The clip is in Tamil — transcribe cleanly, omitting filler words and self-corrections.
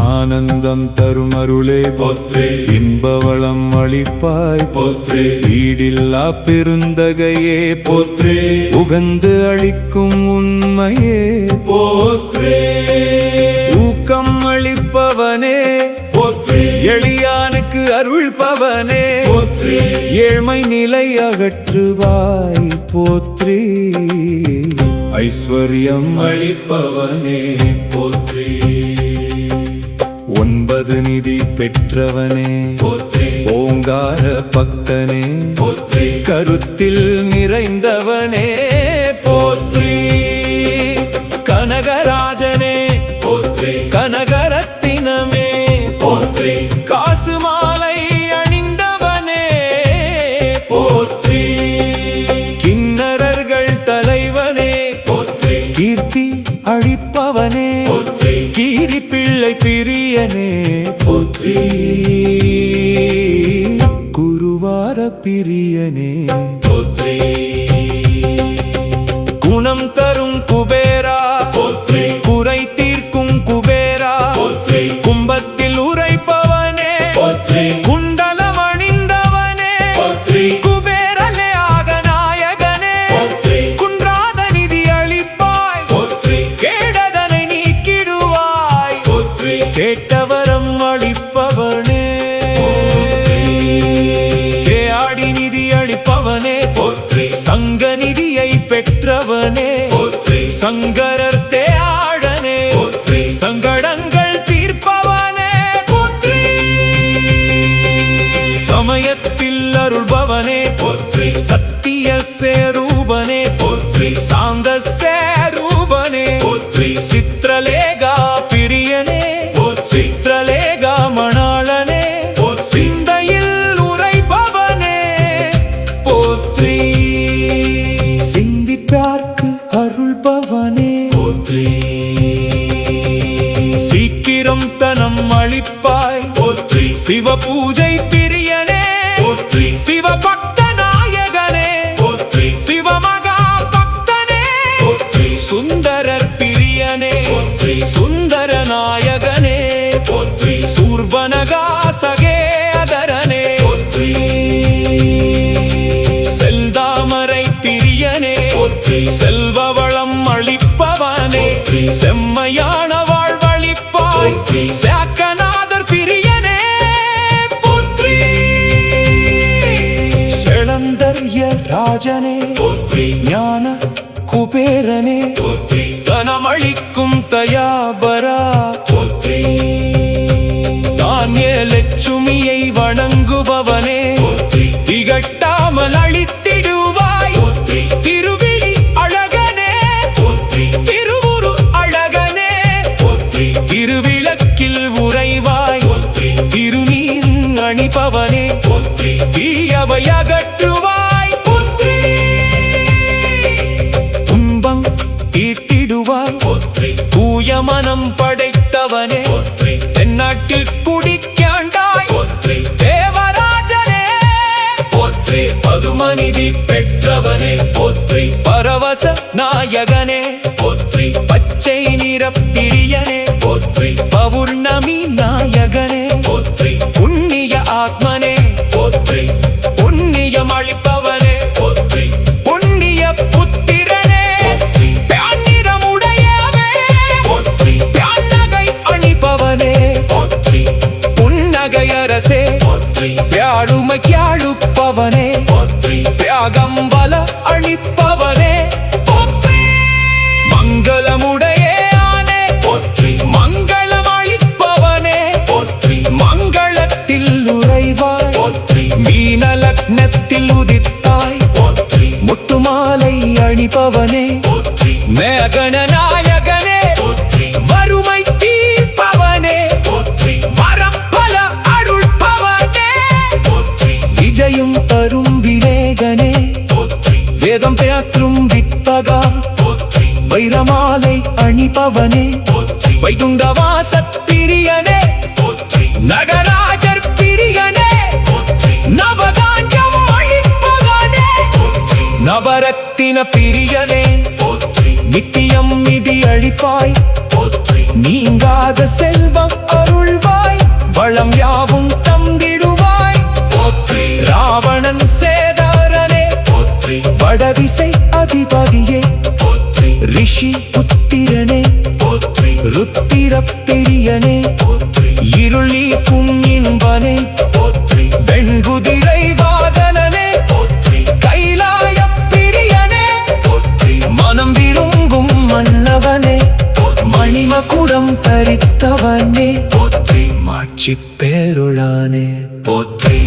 ஆனந்தம் தரும் அருளே போற்றே, இன்பவளம் அளிப்பாய் போற்றே, ஈடில்லா பெருந்தகையே போற்றே, உகந்து அளிக்கும் உண்மையே போற்றே, ஊக்கம் அளிப்பவனே போற்றே, எளியானுக்கு அருள்பவனே போற்றே, ஏழ்மை நிலை அகற்றுவாய் போற்றே, ஐஸ்வர்யம் அளிப்பவனே போற்றே, 9 நிதி பெற்றவனே போற்றே, ஓங்கார பக்தனே போற்றே, கருத்தில் நிறைந்தவனே போற்றே, கனகராஜனே போற்றே, கனகரத்தினமே போற்றே, காசு மாலை அணிந்தவனே போற்றே, கிண்ணறர்கள் தலைவனே போற்றே, கீர்த்தி அளிப்பவனே போற்றே, கீரி பிள்ளை பிரியனே போற்றே, குருவார பிரியனே போற்றே, குணம் தரும் குபேரா போற்றே, குறை தீர்க்கும் குபேரா போற்றே, கும்பத்தில் உரைப்பவனே போற்றே, குண்டலம் அணிந்தவனே போற்றே, குபேரலே ஆக நாயகனே போற்றே, குன்றாத நிதி அளிப்பாய் போற்றே, கேடதனை நீக்கிடுவாய் போற்றே, கேட்டவரம் அளிப்பவனே கேஆடி நிதி அளிப்பவனே போற்றே, சங்க நிதியை பெற்றவனே போற்றே, சங்கரர் தேஆடனே போற்றே, சங்கடங்கள் தீர்ப்பவனே போற்றே, சமயத்தில் அருள்பவனே போற்றே, சத்திய சேரூபனே போற்றே, சாந்த சேரூபனே போற்றே, சித்ரலேகா பிரியனே போற்றே, சித்ரலேகா மணாளனே போற்றே, சிந்தையில் உரைபவனே போற்றே, சிந்திப்பார்க்கு அருள்பவனே போற்றே, சீக்கிரம் தனம் அளிப்பாய் போற்றே, சிவ பூஜை பிரியனே போற்றே, சிவ பக்த நாயகனே போற்றே, சிவமகா பக்தனே போற்றே, சுந்தரர் பிரியனே போற்றே, சுந்தர நாயகனே போற்றே, சூர்பனகா சகேதரனே போற்றே, செல்தாமரை பிரியனே போற்றே, செல்வவளம் அளிப்பவனே போற்றே, செம்மையான வாழ்வளிப்பாய் போற்றே, சாக்கநாதர் பிரியனே போற்றே, செளந்தர்ய ராஜனே போற்றே, ஞான குபேரனே போற்றே, தனமளிக்கும் தயாபரா போற்றே, தானிய லட்சுமியை வணங்குபவனே போற்றே, திகட்டாமல் அளித்திடுவாய் போற்றே, திருவிழி அழகனே போற்றே, திருவுரு அழகனே போற்றே, திருவிளக்கில் உறைவாய் போற்றே, திருநீர் அணிபவனே போற்றே, தீயவை அகற்றுவாய் போற்றே, துன்பம் தீர்த்திடுவாய் போற்றே, தூய மனம் படைத்தவனே போற்றே, தென்னாட்டில் குடிக்காண்டாய் போற்றே, தேவராஜனே போற்றே, பதுமநிதி பெற்றவனே போற்றே, பரவச நாயகனே போற்றே, பச்சை நிற பிரியனே போற்றே, பௌர்ணமி நாயகனே போற்றே, புண்ணிய ஆத்மனே போற்றே, புண்ணியம் அளிப்பவனே போற்றே, புண்ணிய புத்திரனே போற்றே, பிராணிரமுடையவே போற்றே, பிரான்னகை அணிபவனே போற்றே, புன்னகை அரசே போற்றே, பிராடுமைக்காளுப்பவனே போற்றே, பிராகம்பல அளிப்பவனே போற்றே, மங்களமுடையே ஆனே போற்றே, மங்களம் அளிப்பவனே போற்றே, மங்களத்தில் உறைவாய் போற்றே, மீன லக்னத்தில் உதித்தாய் போற்றே, முத்துமாலை அணிபவனே போற்றே, மேகன நாயகனே போற்றே, வறுமை தீர்ப்பவனே போற்றே, வரம் பல அருள்பவனே போற்றே, விஜயம் தரும் விவேகனே போற்றே, வேதம் பேற்றும் வித்தகா போற்றே, வைரமாலை அணிபவனே போற்றே, வைகுண்டவாசத் பிரியனே போற்றே, நகராஜர் பிரியனே போற்றே, நவதான்யம் அளிப்பவனே போற்றே, நவரத்தின பிரியனே போற்றே, நித்தியம் நிதி என்றழிப்பாய் போற்றி நீங்காத செல்வம் அருள்வாய் வளம் யாவும் தந்திடுவாய் போற்றி ராவணன் சேதாரனே போற்றி வடதிசை அதிபதியே போற்றி ரிஷி புத்திரனே போற்றி ருத்திர பெரியனே போற்றி இருள் நீக்கும் இன்பனே போற்றி வெண்குதிரை வாகனனே போற்றி கைலாய பிரியனே போற்றி மனம் விரும்பும் மன்னவனே மணிமகுடம் தரித்தவனே போற்றி மாட்சி பேருளானே போற்றி